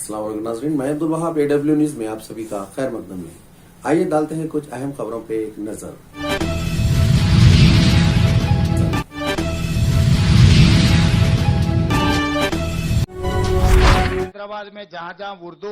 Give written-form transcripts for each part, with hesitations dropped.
अस्सलाम वालेकुम नाज़रीन, मैं अब्दुल वहाब AW न्यूज़ में आप सभी का खैर मकदम है। आइए डालते हैं कुछ अहम खबरों पे एक नजर। हैदराबाद में जहां जहां उर्दू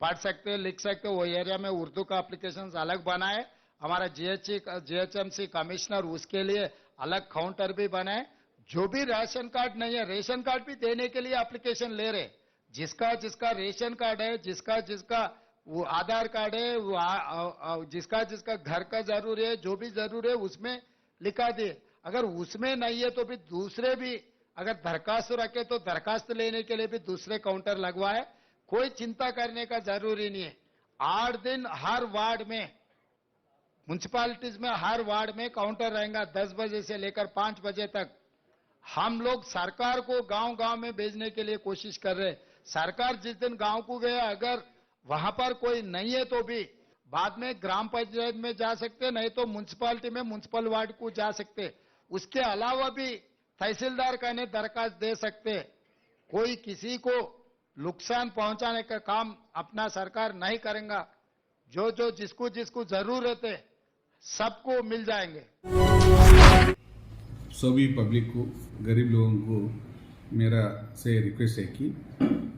पढ़ सकते लिख सकते वो एरिया में उर्दू का एप्लीकेशन अलग बनाए। हमारा GHMC कमिश्नर उसके लिए अलग काउंटर भी बनाए। जो भी राशन कार्ड नहीं है, रेशन कार्ड भी देने के लिए एप्लीकेशन ले रहे। जिसका जिसका रेशन कार्ड है, जिसका जिसका वो आधार कार्ड है, वो जिसका जिसका घर का जरूरी है, जो भी जरूरी है उसमें लिखा दे। अगर उसमें नहीं है तो भी दूसरे भी अगर दरखास्त रखे तो दरखास्त लेने के लिए भी दूसरे काउंटर लगवाए। कोई चिंता करने का जरूरी नहीं है। 8 दिन हर वार्ड में, म्युनिसिपालिटीज में हर वार्ड में काउंटर रहेगा 10 बजे से लेकर 5 बजे तक। हम लोग सरकार को गांव गांव में भेजने के लिए कोशिश कर रहे हैं। सरकार जिस दिन गांव को गए, अगर वहां पर कोई नहीं है तो भी बाद में ग्राम पंचायत में जा सकते, नहीं तो म्युनिसिपालिटी में म्युनिसिपल वार्ड को जा सकते। उसके अलावा भी तहसीलदार का ने दरखास्त दे सकते। कोई किसी को नुकसान पहुंचाने का काम अपना सरकार नहीं करेगा। जो जो जिसको जिसको जरूरत है सबको मिल जाएंगे। सभी पब्लिक को, गरीब लोगों को मेरा से रिक्वेस्ट है कि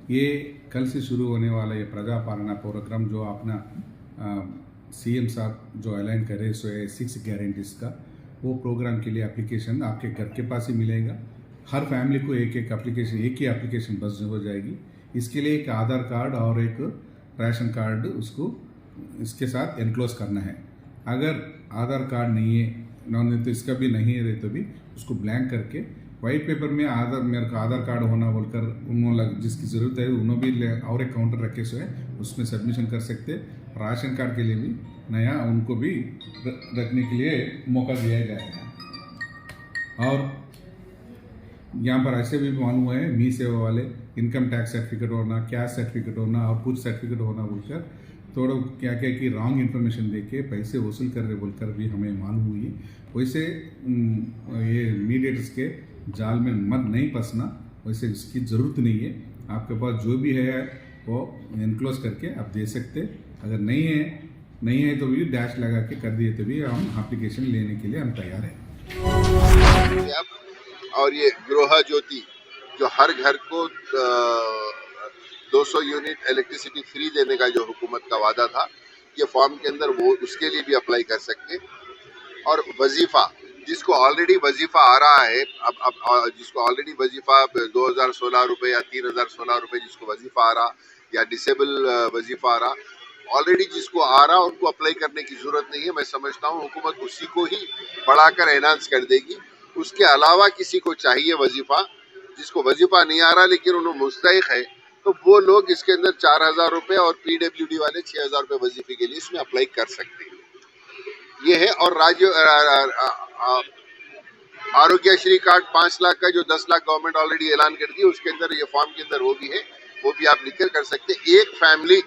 ये कल से शुरू होने वाला ये प्रजा पालना प्रोग्राम जो अपना CM साहब जो ऐलान कर रहे सो है 6 गारंटीज का, वो प्रोग्राम के लिए एप्लीकेशन आपके घर के पास ही मिलेगा। हर फैमिली को एक ही एप्लीकेशन बस हो जाएगी। इसके लिए एक आधार कार्ड और एक राशन कार्ड उसको इसके साथ एनक्लोज करना है। अगर आधार कार्ड नहीं है तो इसका भी नहीं है तो भी उसको ब्लैंक करके वाइट पेपर में मेरे को आधार कार्ड होना बोलकर उन्होंने जिसकी ज़रूरत है उन्होंने भी और एक काउंटर रखे सो है उसमें सबमिशन कर सकते। राशन कार्ड के लिए भी नया उनको भी रखने के लिए मौका दिया जाएगा। और यहाँ पर ऐसे भी मालूम है मी सेवा वाले इनकम टैक्स सर्टिफिकेट होना, कैश सर्टिफिकेट होना और कुछ सर्टिफिकेट होना बोलकर थोड़ा क्या क्या कि रॉन्ग इन्फॉर्मेशन देके पैसे वसूल कर रहे बोलकर भी हमें मालूम हुई। वैसे ये मीडिएटर्स के जाल में मत नहीं फंसना, वैसे इसकी ज़रूरत नहीं है। आपके पास जो भी है वो एनक्लोज करके आप दे सकते। अगर नहीं है तो भी डैश लगा के कर दिए तो भी हम एप्लीकेशन लेने के लिए हम तैयार हैं। और ये गृह ज्योति जो हर घर को 200 यूनिट इलेक्ट्रिसिटी फ्री देने का जो हुकूमत का वादा था, ये फॉर्म के अंदर वो उसके लिए भी अप्लाई कर सकते। और वजीफा जिसको ऑलरेडी वजीफा आ रहा है, अब जिसको ऑलरेडी वजीफा 2016 रुपये या 3016 रुपये जिसको वजीफा आ रहा या डिसेबल वजीफा आ रहा, ऑलरेडी जिसको आ रहा उनको अप्लाई करने की जरूरत नहीं है। मैं समझता हूँ हुकूमत उसी को ही बढ़ाकर एनहांस कर देगी। उसके अलावा किसी को चाहिए वजीफा, जिसको वजीफा नहीं आ रहा लेकिन उन्हें मुस्तहिक है, तो वो लोग इसके अंदर 4000 रुपये और PWD वाले 6000 रुपये वजीफे के लिए इसमें अप्लाई कर सकते हैं। ये है। और राज्य आरोग्यश्री कार्ड 5 लाख का जो 10 लाख गवर्नमेंट ऑलरेडी ऐलान कर दी, उसके अंदर ये फॉर्म के अंदर वो भी है, वो भी आप लिखकर कर सकते। एक फैमिली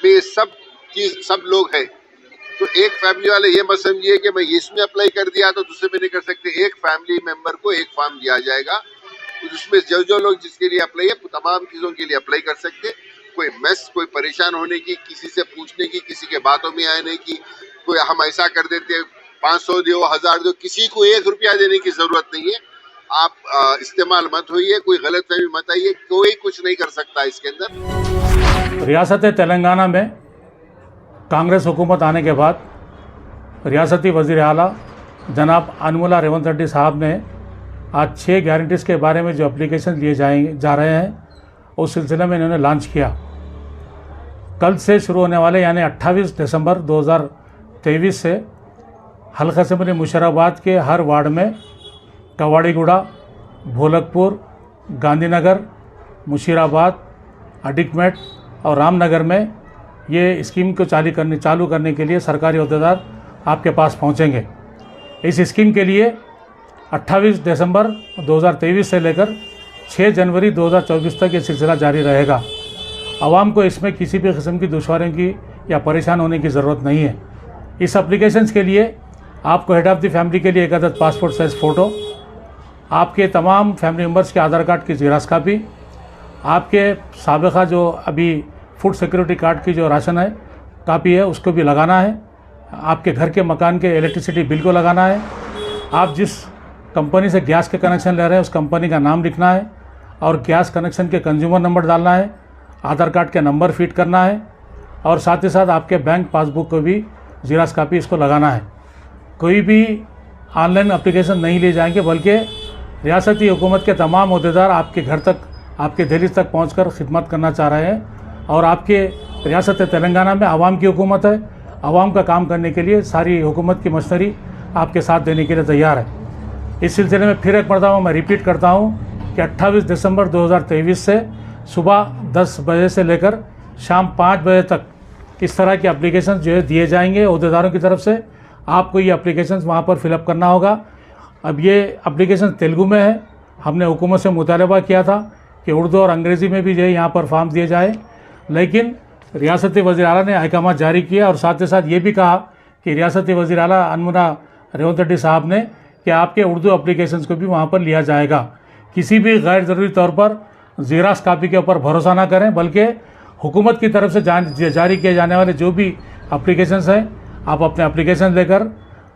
में सब लोग हैं तो एक फैमिली वाले ये मत समझिए कि मैं इसमें अप्लाई कर दिया तो दूसरे में नहीं कर सकते। एक फैमिली मेंबर को एक फॉर्म दिया जाएगा, उसमें जो लोग जिसके लिए अप्लाई है तमाम चीज़ों के लिए अप्लाई कर सकते। कोई कोई परेशान होने की, किसी से पूछने की, किसी के बातों में आने की, कोई हम ऐसा कर देते 500 दो 1000 दो, किसी को 1 रुपया देने की जरूरत नहीं है। आप इस्तेमाल मत होइए, कोई गलत फहमी मत आइए, कोई कुछ नहीं कर सकता इसके अंदर। रियासत तेलंगाना में कांग्रेस हुकूमत आने के बाद रियासती वज़ीर आला जनाब अनमुला रेवंत रेड्डी साहब ने आज 6 गारंटीज़ के बारे में जो एप्लीकेशन लिए जा रहे हैं उस सिलसिले में इन्होंने लॉन्च किया। कल से शुरू होने वाले यानी 28 दिसंबर 2023 से हल्का असेंबली मुशर्राबाद के हर वार्ड में कवाड़ीगुड़ा, भोलकपुर, गांधीनगर, मुशीराबाद, अडिकमेट और रामनगर में ये स्कीम को चालू करने के लिए सरकारी अहदेदार आपके पास पहुंचेंगे। इस स्कीम के लिए 28 दिसंबर 2023 से लेकर 6 जनवरी 2024 तक ये सिलसिला जारी रहेगा। आवाम को इसमें किसी भी किस्म की दुश्वारियों की या परेशान होने की ज़रूरत नहीं है। इस एप्लीकेशंस के लिए आपको हेड ऑफ़ द फैमिली के लिए एक अदद पासपोर्ट साइज़ फ़ोटो, आपके तमाम फैमिली मेम्बर्स के आधार कार्ड की ज़ेरॉक्स कापी, आपके साबिक़ा जो अभी फूड सिक्योरिटी कार्ड की जो राशन है कापी है उसको भी लगाना है। आपके घर के मकान के इलेक्ट्रिसिटी बिल को लगाना है। आप जिस कंपनी से गैस के कनेक्शन ले रहे हैं उस कंपनी का नाम लिखना है और गैस कनेक्शन के कंज्यूमर नंबर डालना है। आधार कार्ड के नंबर फीड करना है और साथ ही साथ आपके बैंक पासबुक को भी जीरास कापी इसको लगाना है। कोई भी ऑनलाइन एप्लीकेशन नहीं ले जाएंगे, बल्कि रियासती हुकूमत के तमाम अहदेदार आपके घर तक, आपके दहलीज तक पहुंचकर खिदमत करना चाह रहे हैं। और आपके रियासत तेलंगाना में आवाम की हुकूमत है। आवाम का काम करने के लिए सारी हुकूमत की मशनरी आपके साथ देने के लिए तैयार है। इस सिलसिले में फिर एक मरतबा मैं रिपीट करता हूँ कि 28 दिसंबर 2023 से सुबह 10 बजे से लेकर शाम 5 बजे तक इस तरह के एप्लीकेशन जो है दिए जाएंगे अहदेदारों की तरफ से। आपको ये एप्लीकेशन वहाँ पर फिलअप करना होगा। अब ये एप्लीकेशन तेलुगु में है। हमने हुकूमत से मुतालबा किया था कि उर्दू और अंग्रेज़ी में भी जो है यहाँ पर फॉर्म दिए जाए, लेकिन रियासती वज़ीर आला ने अहकाम जारी किया और साथ ही साथ ये भी कहा कि रियासती वज़ीर आला अनमुना रेवंत रेड्डी साहब ने कि आपके उर्दू एप्लीकेशंस को भी वहाँ पर लिया जाएगा। किसी भी गैर ज़रूरी तौर पर ज़ेराक्स कापी के ऊपर भरोसा ना करें, बल्कि हुकूमत की तरफ से जारी किए जाने वाले जो भी एप्लीकेशंस हैं, आप अपने एप्लीकेशन लेकर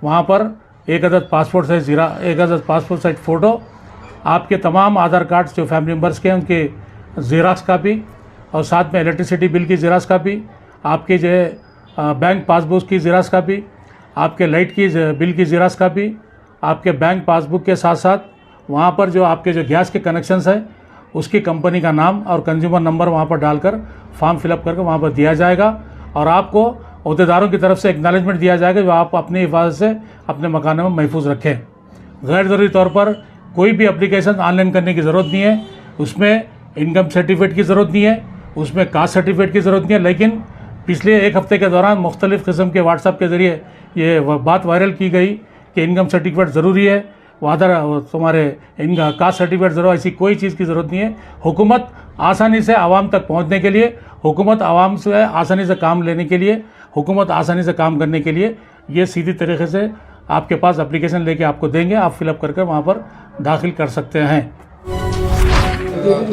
वहाँ पर एक अदद पासपोर्ट साइज फ़ोटो, आपके तमाम आधार कार्ड्स जो फैमिली मेम्बर्स के हैं उनके ज़ेराक्स कापी और साथ में इलेक्ट्रिसिटी बिल की ज़ेराक्स कापी, आपके जो है बैंक पासबुक की ज़ेराक्स कापी, आपके लाइट की बिल की ज़ेराक्स कापी, आपके बैंक पासबुक के साथ साथ वहाँ पर जो आपके जो गैस के कनेक्शंस हैं उसकी कंपनी का नाम और कंज्यूमर नंबर वहाँ पर डालकर फॉर्म फिलअप करके वहाँ पर दिया जाएगा और आपको अहदेदारों की तरफ से एक्नॉलेजमेंट दिया जाएगा जो आप अपनी हिफाजत से अपने मकानों में महफूज रखें। गैर ज़रूरी तौर पर कोई भी एप्लीकेशन ऑनलाइन करने की ज़रूरत नहीं है। उसमें इनकम सर्टिफिकेट की ज़रूरत नहीं है, उसमें कास्ट सर्टिफिकेट की ज़रूरत नहीं है। लेकिन पिछले एक हफ़्ते के दौरान मुख्तलिफ़ किस्म के व्हाट्सएप के ज़रिए ये बात वायरल की गई कि इनकम सर्टिफिकेट ज़रूरी है, तुम्हारे इनका कास्ट सर्टिफिकेट ज़रूर, ऐसी कोई चीज़ की ज़रूरत नहीं है। हुकूमत आसानी से आवाम तक पहुंचने के लिए, हुकूमत आवाम से आसानी से काम लेने के लिए, हुकूमत आसानी से काम करने के लिए ये सीधी तरीके से आपके पास एप्लीकेशन लेके आपको देंगे, आप फिलअप करके वहाँ पर दाखिल कर सकते हैं।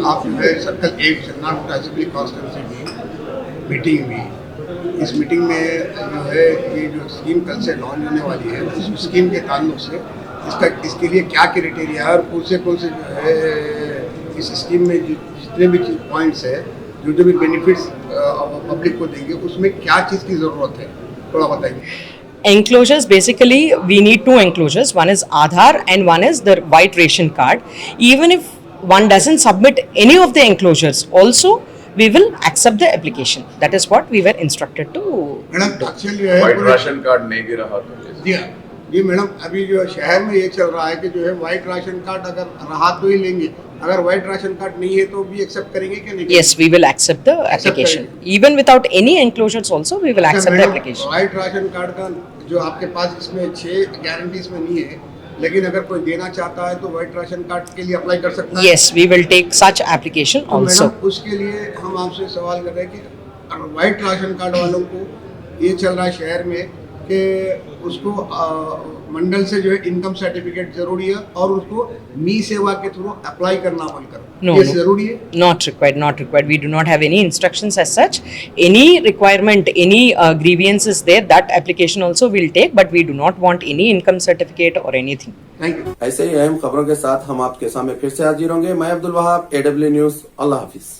आप सर्कल 1 शन्नाट असेंबली कॉन्स्टिट्यूंसी की मीटिंग हुई। इस मीटिंग में जो है ये जो स्कीम कल से लॉन्च होने वाली है, उस स्कीम के ताल्लुक से इसके लिए क्या क्राइटेरिया है और कौन से जो है इस स्कीम में जितने भी पॉइंट्स है, जो भी बेनिफिट्स पब्लिक को देंगे, उसमें क्या चीज़ की ज़रूरत है, थोड़ा बताइए। Enclosures, basically we need 2 enclosures. One is Aadhaar and one is the white ration card. Even if one doesn't submit any of the enclosures, also we will accept the application. That is what we were instructed to madam do. Actually जो है white ration card नहीं दे रहा तो जी madam, अभी जो शहर में ये चल रहा है कि जो है व्हाइट राशन कार्ड अगर रहा तो ही लेंगे, अगर व्हाइट राशन कार्ड नहीं है तो भी एक्सेप्ट करेंगे क्या नहीं? Yes, we will accept the application. Even without any enclosures also we will accept the application. White ration card का जो आपके पास इसमें 6 गारंटीज में नहीं है, लेकिन अगर कोई देना चाहता है तो व्हाइट राशन कार्ड के लिए अप्लाई कर सकता है? Yes, we will take such application तो also. मैडम उसके लिए हम आपसे सवाल कर रहे हैं कि व्हाइट राशन कार्ड वालों को ये चल रहा है शहर में कि उसको मंडल से जो है इनकम सर्टिफिकेट जरूरी है और उसको मी सेवा के थ्रू अप्लाई करना बोलकर, No, ये no. जरूरी है? Not required, not required. We do not have any instructions as such. Any requirement, any grievance is there, that application also we'll take, but we do not want any income certificate or anything. Thank you. ऐसे ही अहम खबरों के साथ हम आपके सामने फिर से हाजिर होंगे। मैं अब्दुल वहाब, AW न्यूज़। अल्लाह हाफिज।